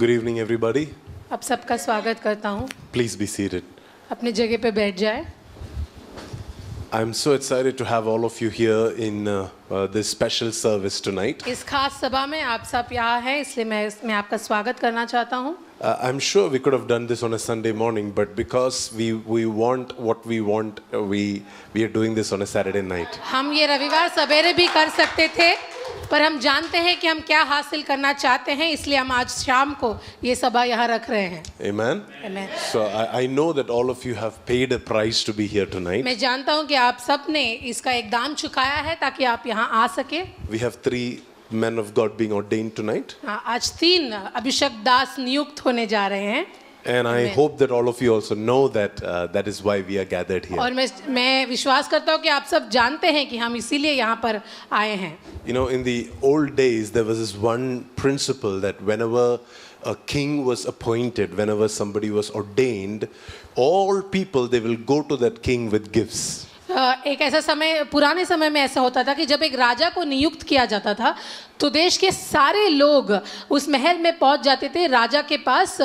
Good evening, everybody. आप सबका स्वागत करता हूँ. Please be seated. अपने जगह पे बैठ जाए. I'm so excited to have all of you here in this special service tonight. इस खास सभा में आप सब यहाँ हैं, इसलिए मैं आपका स्वागत करना चाहता हूँ. I'm sure we could have done this on a Sunday morning, but because we want what we want, we are doing this on a Saturday night. हम ये रविवार सवेरे भी कर सकते थे, पर हम जानते हैं कि हम क्या हासिल करना चाहते हैं, इसलिए हम आज शाम को ये सभा यहाँ रख रहे हैं. Amen? Amen. So I know that all of you have paid a price to be here tonight. मैं जानता हूँ कि आप सब ने इसका एक दाम चुकाया है ताकि आप यहाँ आ सके. We have 3 men of God being ordained tonight. हाँ, आज 3 अभिषेक दास नियुक्त होने जा रहे हैं. And I hope that all of you also know that that is why we are gathered here. और मैं विश्वास करता हूँ कि आप सब जानते हैं कि हम इसीलिए यहाँ पर आए हैं. You know, in the old days, there was this one principle that whenever a king was appointed, whenever somebody was ordained, all people, they will go to that king with gifts. एक ऐसा समय पुराने समय में ऐसा होता था कि जब एक राजा को नियुक्त किया जाता था तो देश के सारे लोग उस महल में पहुंच जाते थे राजा के पास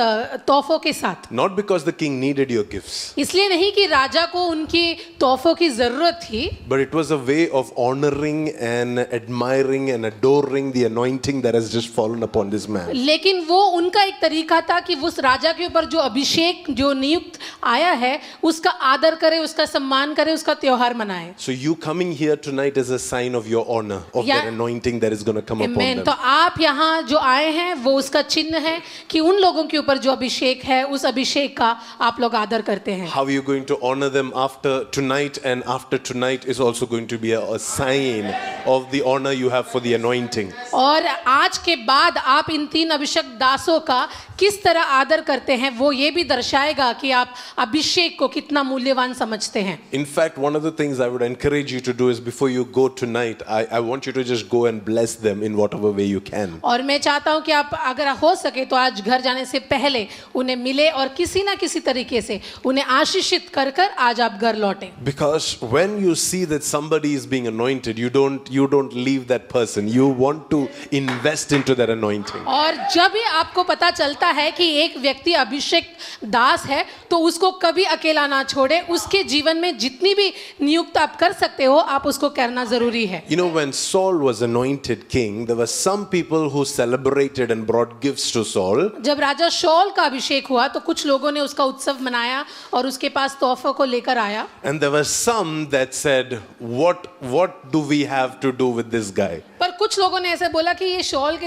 तोहफों के साथ. Not because the king needed your gifts, इसलिए नहीं कि राजा को उनकी तोहफों की जरूरत थी, but it was a way of honoring and admiring and adoring the anointing that has just fallen upon this man. लेकिन वो उनका एक तरीका था कि उस राजा के ऊपर जो अभिषेक जो नियुक्त आया है उसका आदर करे, उसका सम्मान करे, उसका त्योहार मनाए. So you coming here tonight is a sign of your honor, of that anointing that is going to come upon them. तो आप यहाँ जो आए हैं वो उसका चिन्ह है कि उन लोगों के ऊपर जो अभिषेक है उस अभिषेक का आप लोग आदर करते हैं. How are you going to honor them after tonight, and after tonight is also going to be a sign of the honor you have for the anointing. और आज के बाद आप इन 3 अभिषेक दासों का किस तरह आदर करते हैं वो ये भी दर्शाएगा कि आप अभिषेक को कितना मूल्यवान समझते हैं. In fact, one of the things I would encourage you to do is before you go tonight, I want you to just go and bless them in whatever way you can. और मैं चाहता हूं कि आप अगर हो सके तो आज घर जाने से पहले उन्हें मिले और किसी ना किसी तरीके से उन्हें आशीषित कर कर आज आप घर लौटें. Because when you see that somebody is being anointed, you don't leave that person. You want to invest into that anointing. और जब भी आपको पता चलता है कि एक व्यक्ति अभिषेक दास है तो उसको कभी अकेला ना छोड़े. उसके जीवन में जितनी भी नियुक्त आप कर सकते हो आप उसको करना जरूरी है. You know, when Saul was anointed king, there were some people who celebrated and brought gifts to Saul. जब राजा शौल का अभिषेक हुआ तो कुछ लोगों ने उसका उत्सव मनाया और उसके पास तोहफों को लेकर आया. And there were some that said, what do we have to do with this guy? पर कुछ लोगों ने ऐसे बोला कि ये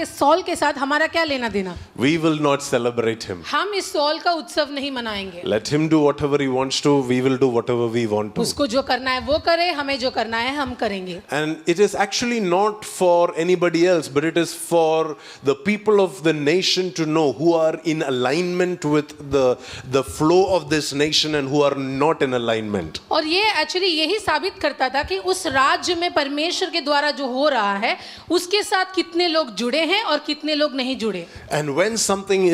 सौल के साथ हमारा क्या लेना देना. We will not celebrate him. हम इस सौल का उत्सव नहीं मनाएंगे. Let him do whatever he wants to. We will do whatever we want to. उसको जो करना है वो करे, हमें जो करना है हम करेंगे. And it is actually not for anybody else, but it is for the people of the nation to know who are in alignment with the flow of this nation and who are not in alignment. और ये actually यही साबित करता था कि उस राज्य में परमेश्वर के द्वारा जो हो रहा है उसके साथ कितने लोग जुड़े हैं और कितने लोग नहीं जुड़े. And when somebody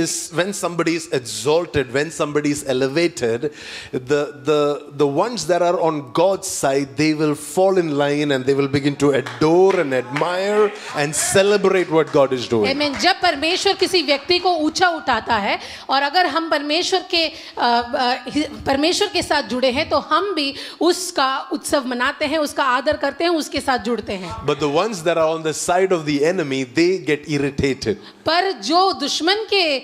is exalted, when somebody is elevated, the ones that are on God's side, they will fall in line and they will begin to adore and admire and celebrate what God is doing. Amen. जब परमेश्वर किसी व्यक्ति को ऊंचा उठाता है और अगर हम परमेश्वर के साथ जुड़े हैं तो हम भी उसका उत्सव मनाते हैं, उसका आदर करते हैं, उसके साथ जुड़ते हैं. But the ones that are on the side of the enemy, they get irritated. पर जो दुश्मन के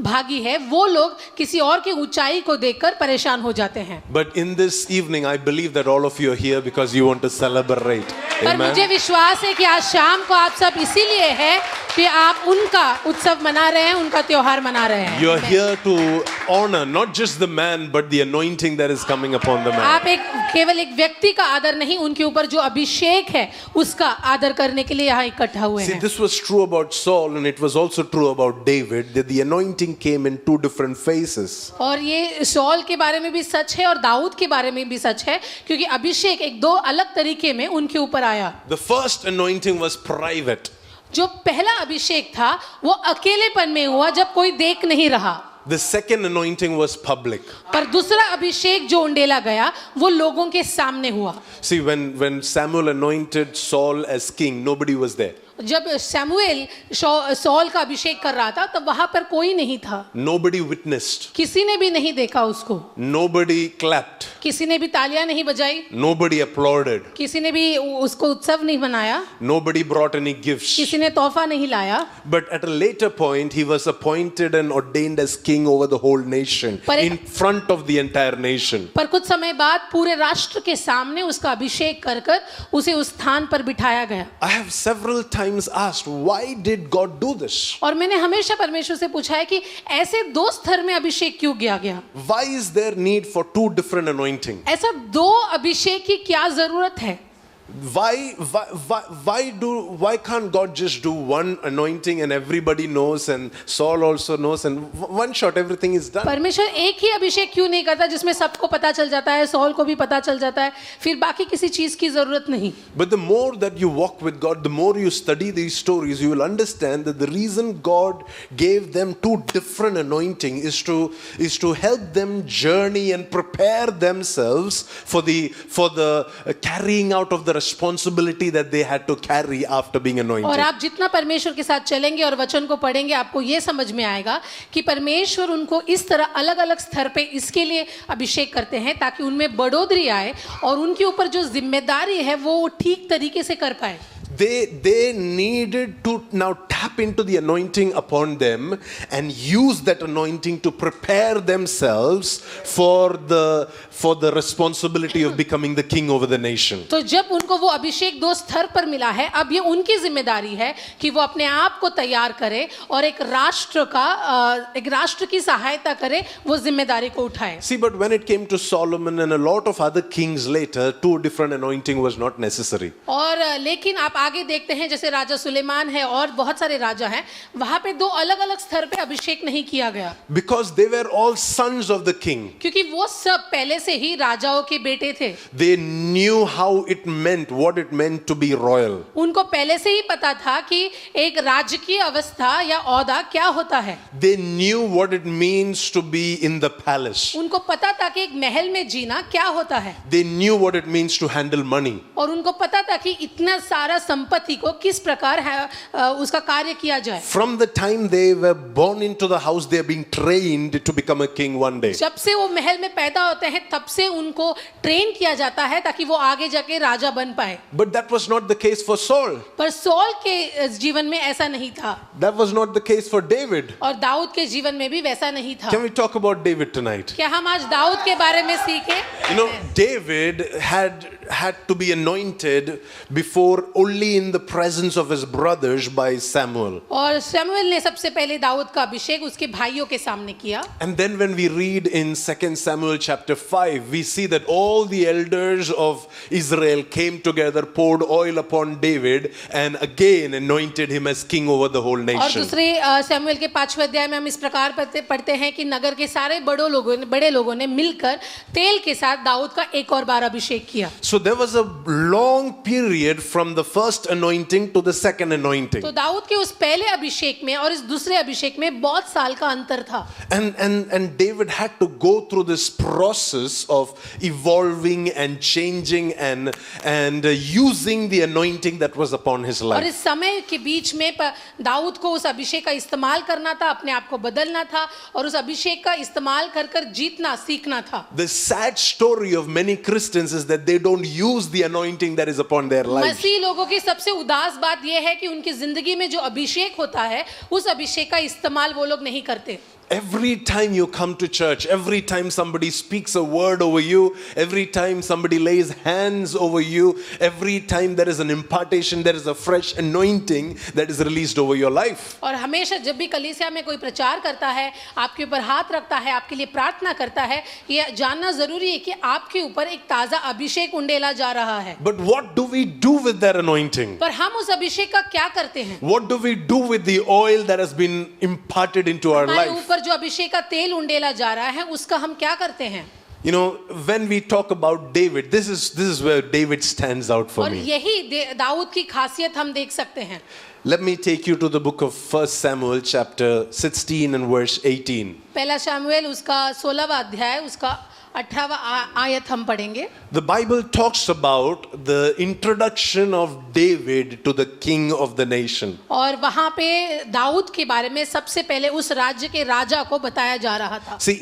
भागी है वो लोग किसी और की ऊंचाई को देखकर परेशान हो जाते हैं. But in this evening, I believe that all of you are here because you want to celebrate. पर मुझे विश्वास है कि आज शाम को आप सब इसीलिए हैं कि आप उनका उत्सव मना रहे हैं, उनका त्योहार मना रहे हैं. You are here to honor not just the man, but the anointing that is coming upon the man. आप केवल एक व्यक्ति का आदर नहीं, उनके ऊपर जो अभिषेक है उसका आदर करने के लिए यहाँ इकट्ठा हुए हैं. See, this was true about Saul and it was also true about David, that the anointing came in 2 different phases. और ये शौल के बारे में भी सच है और दाऊद के बारे में भी सच है क्योंकि अभिषेक एक 2 अलग तरीके में उनके ऊपर आया. The first anointing was private. जो पहला अभिषेक था वो अकेलेपन में हुआ जब कोई देख नहीं रहा. The second anointing was public. पर दूसरा अभिषेक जो उंडेला गया वो लोगों के सामने हुआ. See, when Samuel anointed Saul as king, nobody was there. जब शमूएल सॉल का अभिषेक कर रहा था तब वहां पर कोई नहीं था, Nobody witnessed. किसी ने भी नहीं देखा उसको, Nobody clapped. किसी ने भी तालियां नहीं बजाई, Nobody applauded. किसी ने भी उसको उत्सव नहीं बनाया, Nobody brought any gifts. किसी ने तोहफा नहीं लाया। But at a later point, he was appointed and ordained as king over the whole nation, in front of the entire nation. पर कुछ समय बाद पूरे राष्ट्र के सामने उसका अभिषेक कर कर उसे उस स्थान पर बिठाया गया। I have several times asked, why did God do this? और मैंने हमेशा परमेश्वर से पूछा है कि ऐसे दो स्तर में अभिषेक क्यों किया गया? Why is there need for two different anointing? ऐसा दो अभिषेक की क्या जरूरत है? Why can't God just do one anointing and everybody knows and Saul also knows and one shot everything is done? परमेश्वर एक ही अभिषेक क्यों नहीं करता जिसमें सबको पता चल जाता है, सॉल को भी पता चल जाता है, फिर बाकी किसी चीज की जरूरत नहीं? But the more that you walk with God, the more you study these stories, you will understand that the reason God gave them two different anointing is to help them journey and prepare themselves for the carrying out of the responsibility that they had to carry after being anointed. और आप जितना परमेश्वर के साथ चलेंगे और वचन को पढ़ेंगे, आपको ये समझ में आएगा कि परमेश्वर उनको इस तरह अलग अलग स्तर पे इसके लिए अभिषेक करते हैं ताकि उनमें बढ़ोतरी आए और उनके ऊपर जो जिम्मेदारी है वो ठीक तरीके से कर पाए। They needed to now tap into the anointing upon them and use that anointing to prepare themselves for the responsibility of becoming the king over the nation. तो जब उनको वो अभिषेक दो स्तर पर मिला है, अब ये उनकी जिम्मेदारी है कि वो अपने आप को तैयार करे और एक राष्ट्र की सहायता करे, वो जिम्मेदारी को उठाए। See, but when it came to Solomon and a lot of other kings later, two different anointing was not necessary. और लेकिन आप आगे देखते हैं जैसे राजा सुलेमान है और बहुत सारे राजा हैं, वहां पे दो अलग अलग स्तर पे अभिषेक नहीं किया गया। Because they were all sons of the king. क्योंकि वो सब पहले से ही राजाओं के बेटे थे। They knew how it meant, what it meant to be royal. उनको पहले से ही पता था कि एक राजकीय अवस्था या औहदा क्या होता है। They knew what it means to be in the palace. उनको पता था कि एक महल में जीना क्या होता है। They knew what it means to handle money. और उनको पता था कि इतना सारा संपत्ति को किस प्रकार उसका कार्य किया जाए। From the time they were born into the house, they are being trained to become a king one day. जब से वो महल में पैदा होते हैं तब से उनको ट्रेन किया जाता है ताकि वो आगे जाके राजा बन पाए। But that was not the case for Saul. पर सॉल के जीवन में ऐसा नहीं था। That was not the case for David. और दाऊद के जीवन में भी वैसा नहीं था। Can we talk about David tonight? क्या हम आज दाऊद के बारे में सीखें? You know, David had to be anointed before only in the presence of his brothers by Samuel. और शमूएल ने सबसे पहले दाऊद का अभिषेक उसके भाइयों के सामने किया। And then when we read in 2 Samuel chapter 5, we see that all the elders of Israel came together, poured oil upon David and again anointed him as king over the whole और nation. दूसरे शमूएल के 5वें अध्याय में हम इस प्रकार पढ़ते हैं कि नगर के सारे बड़े लोगों ने मिलकर तेल के साथ दाऊद का एक और बार अभिषेक किया। So there was a long period from the first anointing to the second anointing. तो दाऊद के उस पहले अभिषेक में और इस दूसरे अभिषेक में बहुत साल का अंतर था। And David had to go through this process of evolving and changing and using the anointing that was upon his और life. इस समय के बीच में दाऊद को उस अभिषेक का इस्तेमाल करना था, अपने आप को बदलना था और उस अभिषेक का इस्तेमाल कर कर जीतना सीखना था। The sad story of many Christians is that they don't use the anointing that is upon their lives. मसीह लोगों की सबसे उदास बात यह है कि उनकी जिंदगी में जो अभिषेक होता है उस अभिषेक का इस्तेमाल वो लोग नहीं करते। Every time you come to church, every time somebody speaks a word over you, every time somebody lays hands over you, every time there is an impartation, there is a fresh anointing that is released over your life. और हमेशा जब भी कलीसिया में कोई प्रचार करता है, आपके ऊपर हाथ रखता है, आपके लिए प्रार्थना करता है, ये जानना जरूरी है कि आपके ऊपर एक ताजा अभिषेक उंडेला जा रहा है। But what do we do with that anointing? पर हम उस अभिषेक का क्या करते हैं? What do we do with the oil that has been imparted into our हमारे life? ऊपर जो अभिषेक का तेल उंडेला जा रहा है उसका हम क्या करते हैं? You know, when we talk about David, this is where David stands out for और me. यही दाऊद की खासियत हम देख सकते हैं। Let me take you to the book of 1 Samuel chapter 16 and verse 18. पहला शमूएल उसका 16वां अध्याय उसका 18वां आयत हम पढ़ेंगे। The Bible talks about the introduction of David to the king of the nation. और वहां पे दाऊद के बारे में सबसे पहले उस राज्य के राजा को बताया जा रहा था। See,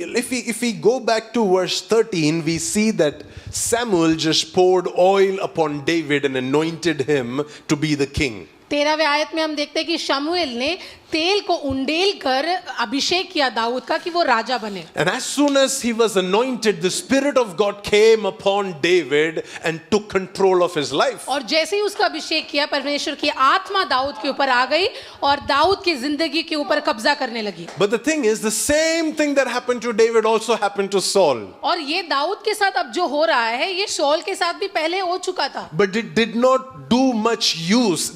if we go back to verse 13, we see that Samuel just poured oil upon David and anointed him to be the king. 13वें आयत में हम देखते हैं कि शमूएल ने तेल को उंडेल कर अभिषेक किया दाऊद का कि वो राजा बने। And as soon as he was anointed, the Spirit of God came upon David and took control of his life. और जैसे ही उसका अभिषेक किया, परमेश्वर की आत्मा दाऊद के ऊपर आ गई और दाऊद की जिंदगी के ऊपर कब्जा करने लगी। But the thing is, the same thing that happened to David also happened to Saul. और ये दाऊद के साथ अब जो हो रहा है, ये शौल के साथ भी पहले हो चुका था। But it did not do much use.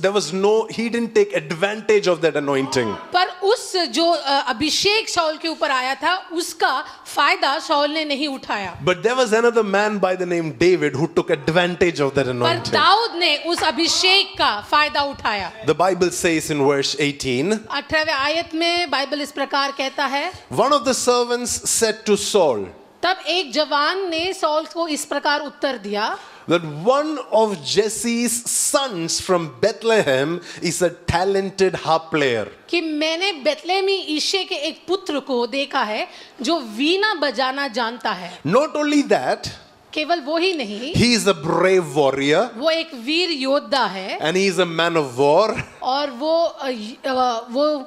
He didn't take advantage of that anointing. पर उस जो अभिषेक शौल के ऊपर आया था, उसका फायदा शौल ने नहीं उठाया। But there was another man by the name David who took advantage of that पर anointing. दाऊद ने उस अभिषेक का फायदा उठाया। The Bible says in verse 18, 18वें आयत में बाइबल इस प्रकार कहता है, one of the servants said to Saul तब एक जवान ने शौल को इस प्रकार उत्तर दिया that one of Jesse's sons from Bethlehem is a talented harp player. कि मैंने बेतलेहमी ईशे के एक पुत्र को देखा है जो वीणा बजाना जानता है। Not only that, केवल वो ही नहीं, he is a brave warrior वो एक वीर योद्धा है and he is a man of war और वो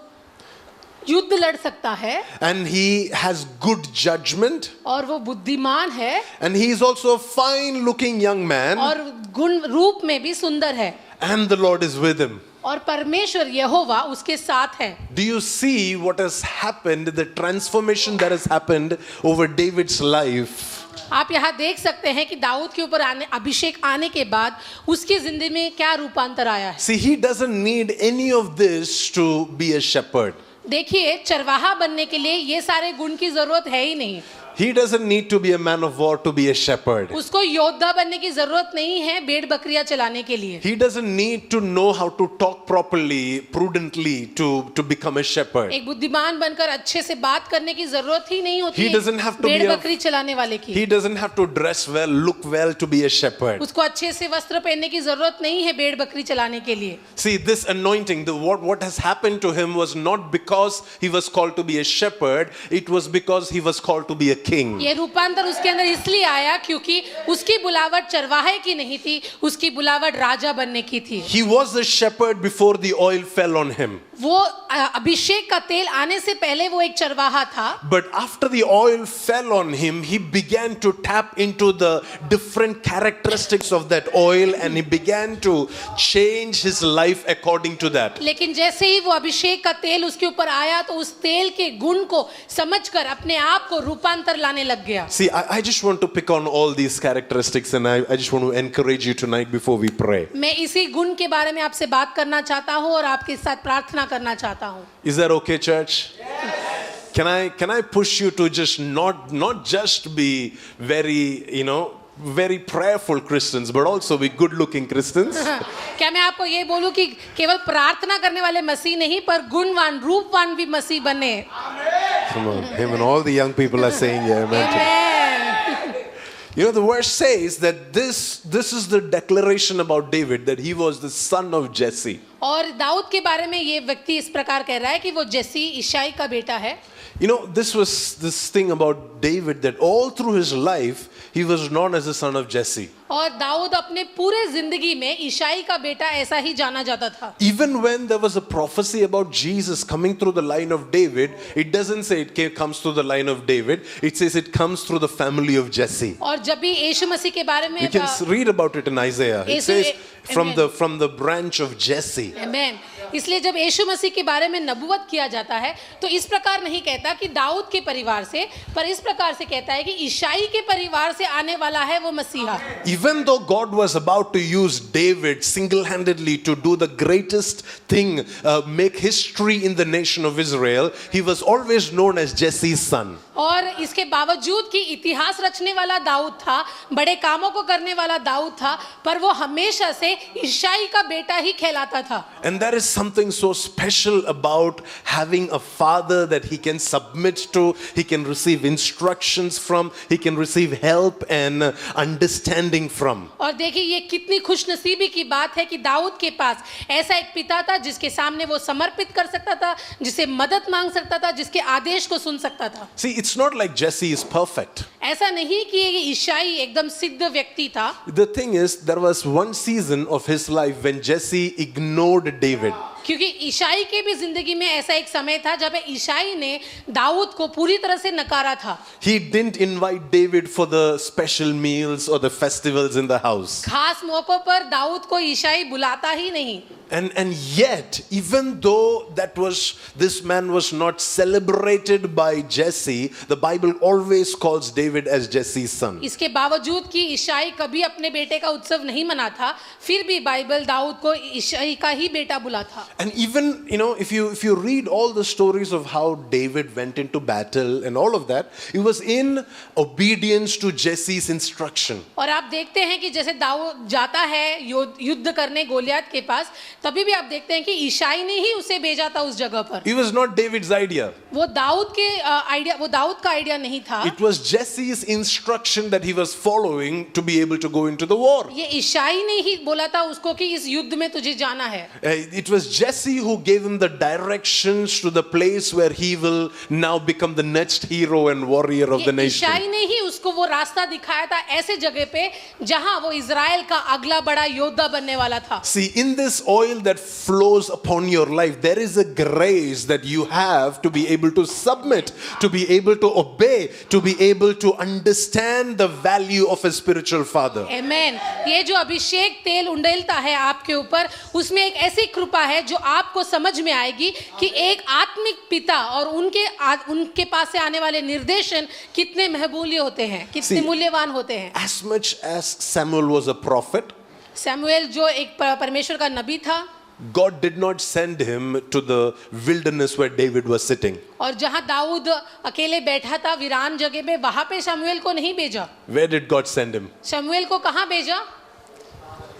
युद्ध लड़ सकता है and he has good judgment और वो बुद्धिमान है and he is also a fine looking young man और गुण रूप में भी सुंदर है and the Lord is with him. और परमेश्वर यहोवा उसके साथ है। Do you see what has happened, the transformation that has happened over David's life? आप यहाँ देख सकते हैं कि दाऊद के ऊपर अभिषेक आने के बाद उसकी जिंदगी में क्या रूपांतर आया है। See, he doesn't need any of this to be a shepherd. देखिए, चरवाहा बनने के लिए ये सारे गुण की जरूरत है ही नहीं। He doesn't need to be a man of war to be a shepherd. उसको योद्धा बनने की जरूरत नहीं है भेड़ बकरियां चलाने के लिए। He doesn't need to know how to talk properly, prudently to become a shepherd. एक बुद्धिमान बनकर अच्छे से बात करने की जरूरत ही नहीं होती He doesn't have to भेड़ be a- बकरी चलाने वाले की। He doesn't have to dress well, look well to be a shepherd. उसको अच्छे से वस्त्र पहनने की जरूरत नहीं है भेड़ बकरी चलाने के लिए। See, this anointing, what has happened to him was not because he was called to be a shepherd, it was because he was called to be a king. ये रूपांतर उसके अंदर इसलिए आया क्योंकि उसकी बुलावट चरवाहे की नहीं थी, उसकी बुलावट राजा बनने की थी। He was a shepherd before the oil fell on him. वो अभिषेक का तेल आने से पहले वो एक चरवाहा था। But after the oil fell on him, he began to tap into the different characteristics of that oil and he began to change his life according to that. लेकिन जैसे ही वो अभिषेक का तेल उसके ऊपर आया तो उस तेल के गुण को समझकर अपने आप को रूपांतर लाने लग गया। See, I just want to pick on all these characteristics and I just want to encourage you tonight before we pray. मैं इसी गुण के बारे में आपसे बात करना चाहता हूँ और आपके साथ प्रार्थना करना चाहता हूँ। Is that okay, church? Can I push you to just not just be very, very prayerful Christians, but also be good-looking Christians? क्या मैं आपको ये बोलूं कि केवल प्रार्थना करने वाले मसीह नहीं पर गुणवान रूपवान भी मसीह बने? Come on, him and all the young people are saying, yeah, amen. Amen. The verse says that this is the declaration about David, that he was the son of Jesse. और दाऊद के बारे में ये व्यक्ति इस प्रकार कह रहा है कि वो जस्सी ईशाई का बेटा है। This was this thing about David that all through his life he was known as the son of Jesse. और दाऊद अपने पूरे जिंदगी में ईशाई का बेटा ऐसा ही जाना जाता था। Even when there was a prophecy about Jesus coming through the line of David, it doesn't say it comes through the line of David. It says it comes through the family of Jesse. और जब भी यीशु मसीह के बारे में You can read about it in Isaiah. It says from the branch of Jesse. आमेन। इसलिए जब यीशु मसीह के बारे में नबूवत किया जाता है तो इस प्रकार नहीं कहता कि दाऊद के परिवार से, पर इस प्रकार से कहता है कि ईशाई के परिवार से आने वाला है वो मसीहा। Even though God was about to use David single-handedly to do the greatest thing, make history in the nation of Israel, he was always known as Jesse's son. और इसके बावजूद कि इतिहास रचने वाला दाऊद था, बड़े कामों को करने वाला दाऊद था, पर वो हमेशा से ईशाई का बेटा ही कहलाता था। And there is something so special about having a father that he can submit to, he can receive instructions from, he can receive help and understanding from. और देखिए ये कितनी खुशनसीबी की बात है कि दाऊद के पास ऐसा एक पिता था जिसके सामने वो समर्पित कर सकता था, जिसे मदद मांग सकता था, जिसके आदेश को सुन सकता था। See, it's not like Jesse is perfect. ऐसा नहीं कि ये ईशाई एकदम सिद्ध व्यक्ति था। The thing is, there was one season of his life when Jesse ignored David. क्योंकि ईशाई के भी जिंदगी में ऐसा एक समय था जब ईशाई ने दाऊद को पूरी तरह से नकारा था। He didn't invite David for the special meals or the festivals in the house. खास मौकों पर दाऊद को ईशाई बुलाता ही नहीं। And yet, even though this man was not celebrated by Jesse, the Bible always calls David as Jesse's son. इसके बावजूद कि ईशाई कभी अपने बेटे का उत्सव नहीं मना था, फिर भी बाइबल दाऊद को ईशाई का ही बेटा बुला था। And even, if you read all the stories of how David went into battle and all of that, it was in obedience to Jesse's instruction. और आप देखते हैं कि जैसे दाऊद जाता है युद्ध करने गोलियत के पास, तभी भी आप देखते हैं कि ईशाई ने ही उसे भेजा था उस जगह पर। It was not David's idea. वो दाऊद का आइडिया नहीं था। It was Jesse's instruction that he was following to be able to go into the war. ये ईशाई ने ही बोला था उसको कि इस युद्ध में तुझे जाना है। It was Jesse who gave him the directions to the place where he will now become the next hero and warrior of the nation. ईशाई ने ही उसको वो रास्ता दिखाया था ऐसे जगह पे जहां वो इजराइल का अगला बड़ा योद्धा बनने वाला था। See, in this oil that flows upon your life, there is a grace that you have to be able to submit, to be able to obey, to be able to understand the value of a spiritual father. आमेन। ये जो अभिषेक तेल उंडेलता है आपके ऊपर, उसमें एक ऐसी कृपा है जो आपको समझ में आएगी कि एक आत्मिक पिता और उनके पास से आने वाले निर्देशन कितने महबूल्य होते हैं, कितने मूल्यवान होते हैं। As much as Samuel was a prophet, Samuel जो एक परमेश्वर का नबी था, God did not send him to the wilderness where David was sitting. और जहां दाऊद अकेले बैठा था वीरान जगह में, वहां पे शमूएल को नहीं भेजा। Where did God send him? शमूएल को कहां भेजा?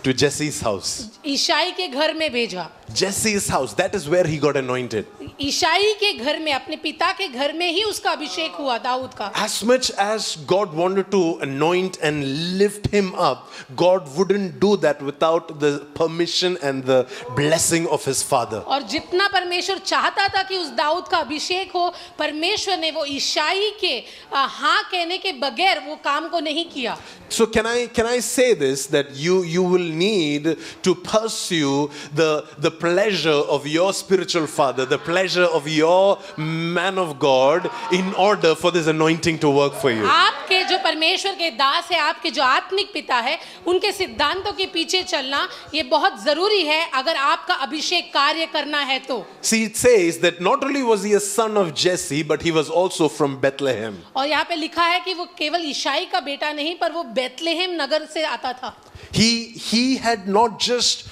To Jesse's house. ईशाई के घर में भेजा। Jesse's house, that is where he got anointed. ईशाई के घर में, अपने पिता के घर में ही उसका अभिषेक हुआ दाऊद का। As much as God wanted to anoint and lift him up, God wouldn't do that without the permission and the blessing of his father. और जितना परमेश्वर चाहता था कि उस दाऊद का अभिषेक हो, परमेश्वर ने वो ईशाई के हाँ कहने के बगैर वो काम को नहीं किया। So can I say this, that you will need to pursue the pleasure of your spiritual father, the pleasure of your man of God, in order for this anointing to work for you. आपके जो परमेश्वर के दास है, आपके जो आत्मिक पिता है, उनके सिद्धांतों के पीछे चलना ये बहुत जरूरी है अगर आपका अभिषेक कार्य करना है तो। See, it says that not only was he a son of Jesse, but he was also from Bethlehem. और यहाँ पे लिखा है कि वो केवल ईशाई का बेटा नहीं, पर वो बेथलेहेम नगर से आता था। He had not just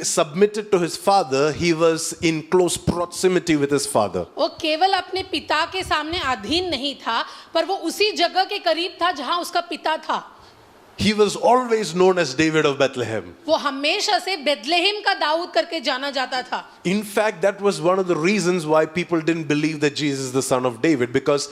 submitted to his father, he was in close proximity with his father. वो केवल अपने पिता के सामने अधीन नहीं था, पर वो उसी जगह के करीब था जहां उसका पिता था। He was always known as David of Bethlehem. वो हमेशा से बेथलेहेम का दाऊद करके जाना जाता था। In fact, that was one of the reasons why people didn't believe that Jesus is the son of David, because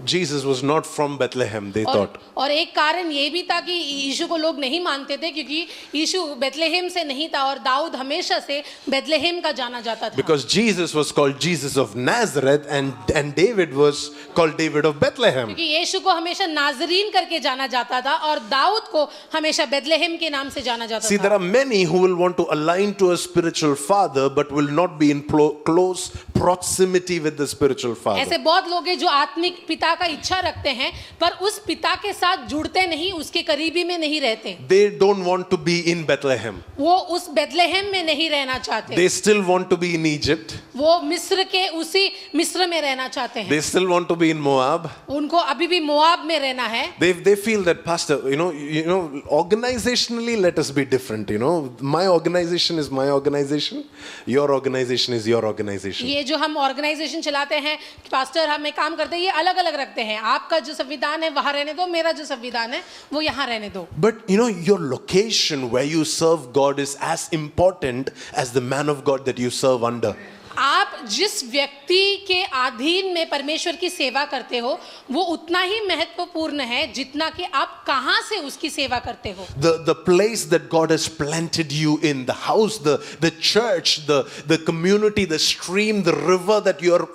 Jesus was not from Bethlehem, they thought. और एक कारण ये भी था कि यीशु को लोग नहीं मानते थे क्योंकि यीशु बेथलेहेम से नहीं था और दाऊद हमेशा से बेथलेहेम का जाना जाता था। Because Jesus was called Jesus of Nazareth and David was called David of Bethlehem. क्योंकि यीशु को हमेशा नाजरीन करके जाना जाता था और दाऊद को हमेशा बेथलेहेम के नाम से जाना जाता See, था। there are many who will want to align to a spiritual father but will not be in close proximity with the spiritual father. ऐसे बहुत लोग हैं जो आत्मिक पिता का इच्छा रखते हैं पर उस पिता के साथ जुड़ते नहीं, उसके करीबी में नहीं रहते। They don't want to be in Bethlehem. वो उस बेथलेहेम में नहीं रहना चाहते। They still want to be in Egypt. वो मिस्र में रहना चाहते हैं। They still want to be in Moab. उनको अभी भी मोआब में रहना है। They feel that, Pastor, organizationally let us be different. My organization is my organization. Your organization is your organization. ये जो हम ऑर्गेनाइजेशन चलाते हैं, पास्टर, हम एक काम करते हैं, ये अलग अलग रखते हैं, आपका जो संविधान है वहां रहने दो, मेरा जो संविधान है वो यहाँ रहने दो. But your location where you serve God is as important as the man of God that you serve under. आप जिस व्यक्ति के अधीन में परमेश्वर की सेवा करते हो वो उतना ही महत्वपूर्ण है जितना कि आप कहां से उसकी सेवा करते हो. The place that God has planted you in, the house, the church, the community, the stream, the river that you are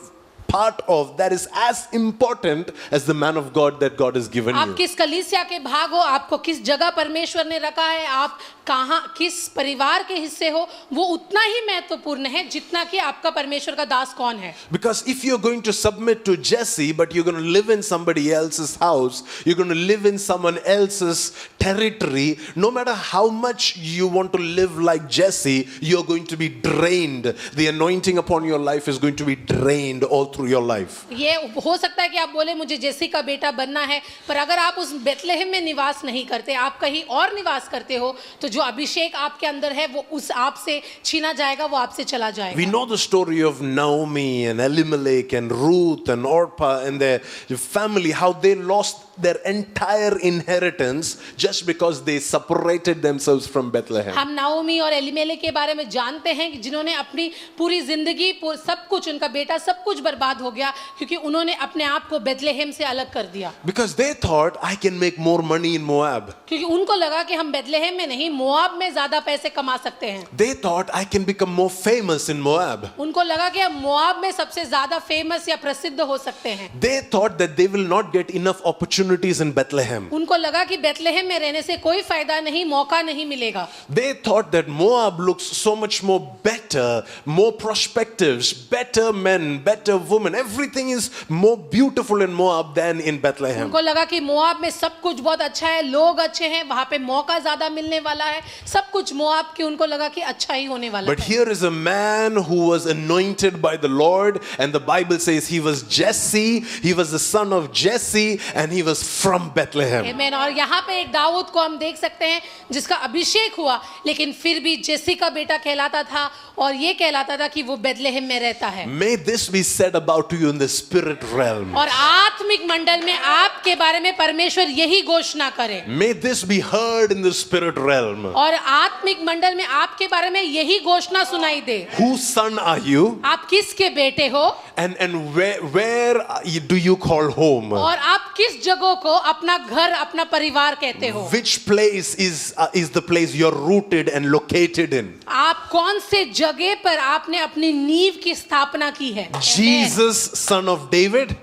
part of, that is as important as the man of God that God has given आप you. किस कलीसिया के भाग हो, आपको किस जगह परमेश्वर ने रखा है, आप कहां किस परिवार के हिस्से हो, वो उतना ही महत्वपूर्ण है जितना कि आपका परमेश्वर का दास कौन है. Because if you're going to submit to Jesse, but you're going to live in somebody else's house, you're going to live in someone else's territory, no matter how much you want to live like Jesse, you're going to be drained. The anointing upon your life is going to be drained all through your life. ये हो सकता है कि आप बोले मुझे जेसी का बेटा बनना है, पर अगर आप उस बेथलेहेम में निवास नहीं करते, आप कहीं और निवास करते हो, तो जो अभिषेक आपके अंदर है वो उस आप से छीना जाएगा, वो आपसे चला जाएगा. We know the story of Naomi and Elimelech and Ruth and Orpah and their family, how they lost their entire inheritance just because they separated themselves from Bethlehem. हम नाओमी और एलिमेलेक के बारे में जानते हैं कि जिन्होंने अपनी पूरी जिंदगी सब कुछ, उनका बेटा सब कुछ बर्बाद हो गया क्योंकि उन्होंने अपने आप को बेथलेहेम से अलग कर दिया. Because they thought, I can make more money in Moab. क्योंकि उनको लगा कि हम बेथलेहेम में नहीं, मोआब में ज्यादा पैसे कमा सकते हैं. They thought, I can become more famous in Moab. उनको लगा कि हम मोआब में सबसे ज्यादा फेमस या प्रसिद्ध हो सकते हैं. They thought that they will not get enough opportunities in Bethlehem. उनको लगा कि बेथलेहेम में रहने से कोई फायदा नहीं, मौका नहीं मिलेगा. They thought that Moab looks so much more better, more perspectives, better men, better women. Everything is more beautiful in Moab than in Bethlehem. उनको लगा कि मोआब में सब कुछ बहुत अच्छा है, लोग अच्छे हैं, वहां पे मौका ज्यादा मिलने वाला है, सब कुछ मोआब की उनको लगा कि अच्छा ही होने वाला But है. here is a man who was anointed by the Lord, and the Bible says he was Jesse, he was the son of Jesse, and he was from Bethlehem. आमीन. और यहाँ पे एक दाऊद को हम देख सकते हैं जिसका अभिषेक हुआ, लेकिन फिर भी जेसी का बेटा कहलाता था और ये कहलाता था कि वो बेथलेहेम में रहता है. May this be said about you in the spirit realm. और आत्मिक मंडल में आपके बारे में परमेश्वर यही घोषणा करे. May this be heard in the spirit realm. और आत्मिक मंडल में आपके बारे में यही घोषणा सुनाई दे. Whose son are you? आप किसके बेटे हो And where do you call home? और आप किस जगह को अपना घर, अपना परिवार कहते हो. Which place is the place you're rooted and located in? आप कौन से जगह पर आपने अपनी नींव की स्थापना की है. Jesus, son of David,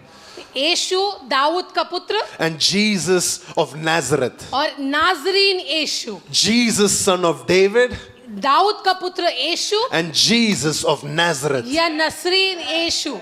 यीशु दाऊद का पुत्र and Jesus of Nazareth. और नाजरीन यीशु. Jesus, son of David, Dawood का पुत्र यीशु and Jesus of Nazareth. या नसरीन यीशु.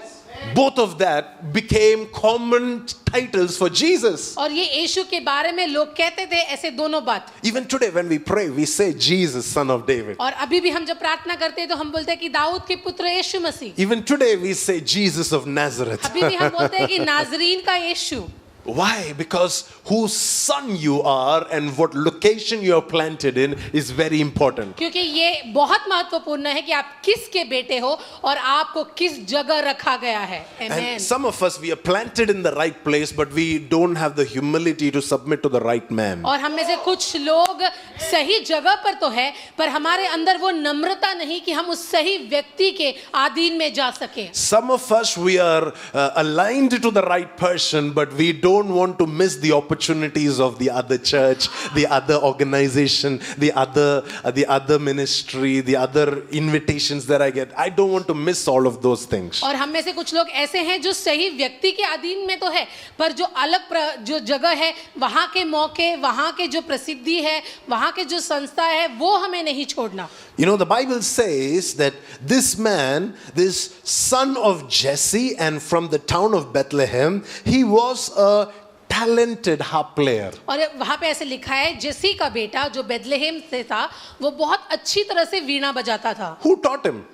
Both of that became common titles for Jesus. और ये यीशु के बारे में लोग कहते थे ऐसे दोनों बात. Even today when we pray, we say Jesus, son of David. और अभी भी हम जब प्रार्थना करते हैं तो हम बोलते हैं कि दाऊद के पुत्र यीशु मसीह. Even today we say Jesus of Nazareth. अभी भी हम बोलते हैं कि नाजरीन का यीशु. Why? Because whose son you are and what location you are planted in is very important. क्योंकि ये बहुत महत्वपूर्ण है कि आप किसके बेटे हो और आपको किस जगह रखा गया है. Amen. And some of us, we are planted in the right place, but we don't have the humility to submit to the right man. और हम में से कुछ लोग सही जगह पर तो है, पर हमारे अंदर वो नम्रता नहीं कि हम उस सही व्यक्ति के अधीन में जा सके. Some of us, we are aligned to the right person, but we don't want to miss the opportunities of the other church, the other organization, the other ministry, the other invitations that I get. I don't want to miss all of those things. और हम में से कुछ लोग ऐसे हैं जो सही व्यक्ति के अधीन में तो है, पर जो अलग जो जगह है, वहाँ के मौके, वहाँ के जो प्रसिद्धि है, वहाँ के जो संस्था है, वो हमें नहीं छोड़ना. You know, the Bible says that this man, this son of Jesse and from the town of Bethlehem, he was a talented harp player. और वहाँ पे ऐसे लिखा है, जेसी का बेटा जो बेथलेहेम से था, वो बहुत अच्छी तरह से वीणा बजाता था. Who taught him?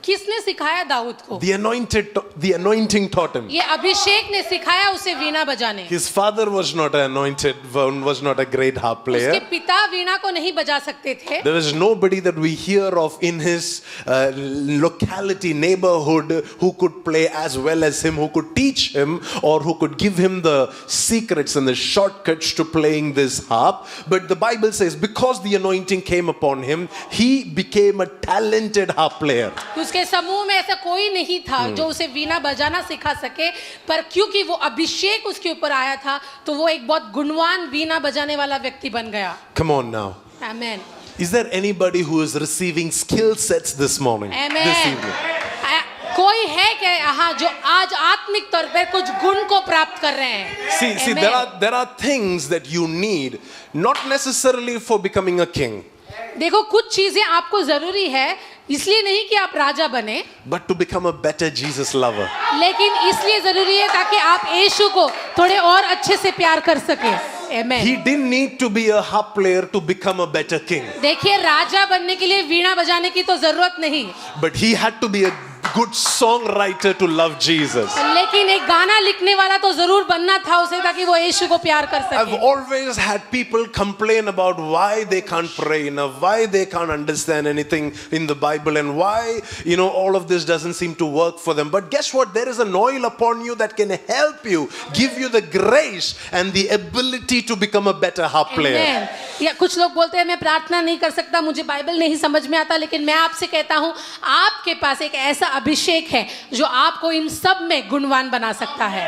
किसने सिखाया दाऊद को? The anointing taught him. ये अभिषेक ने सिखाया उसे वीणा बजाने। His father was not anointed, was not a great harp उसके player. पिता वीणा को नहीं बजा सकते थे। There is nobody that we hear of in his locality, neighborhood, who could play as well as him, who could teach him, or who could give him the secrets and the shortcuts to playing this harp. But the Bible says, because the anointing came upon him, he became a talented harp player. उसके समूह में ऐसा कोई नहीं था जो उसे वीणा बजाना सिखा सके, पर क्योंकि वो अभिषेक उसके ऊपर आया था तो वो एक बहुत गुणवान वीणा बजाने वाला व्यक्ति बन गया। Come on now. Amen. Is there anybody who is receiving skill sets this morning? Amen. This evening? कोई है क्या यहाँ जो आज आत्मिक तौर पर कुछ गुण को प्राप्त कर रहे हैं? See, there are things that you need, not necessarily for becoming a king, देखो कुछ चीजें आपको जरूरी है, इसलिए नहीं कि आप राजा बने, but to become a better Jesus lover. लेकिन इसलिए जरूरी है ताकि आप यीशु को थोड़े और अच्छे से प्यार कर सके। Amen. He didn't need to be a harp player to become a better king, देखिए राजा बनने के लिए वीणा बजाने की तो जरूरत नहीं, but he had to be a good songwriter to love Jesus. लेकिन एक गाना लिखने वाला तो जरूर बनना था उसे ताकि वो यीशु को प्यार कर I've सके। always had people complain about why they can't pray enough, why they can't understand anything in the Bible, and why, all of this doesn't seem to work for them. But guess what? There is an oil upon you that can help you, give you the grace and the ability to become a better harp player. Amen. या कुछ लोग बोलते हैं मैं प्रार्थना नहीं कर सकता, मुझे बाइबल नहीं समझ में आता, लेकिन मैं आपसे कहता हूँ आपके पास एक ऐसा अभिषेक है जो आपको इन सब में गुणवान बना सकता है।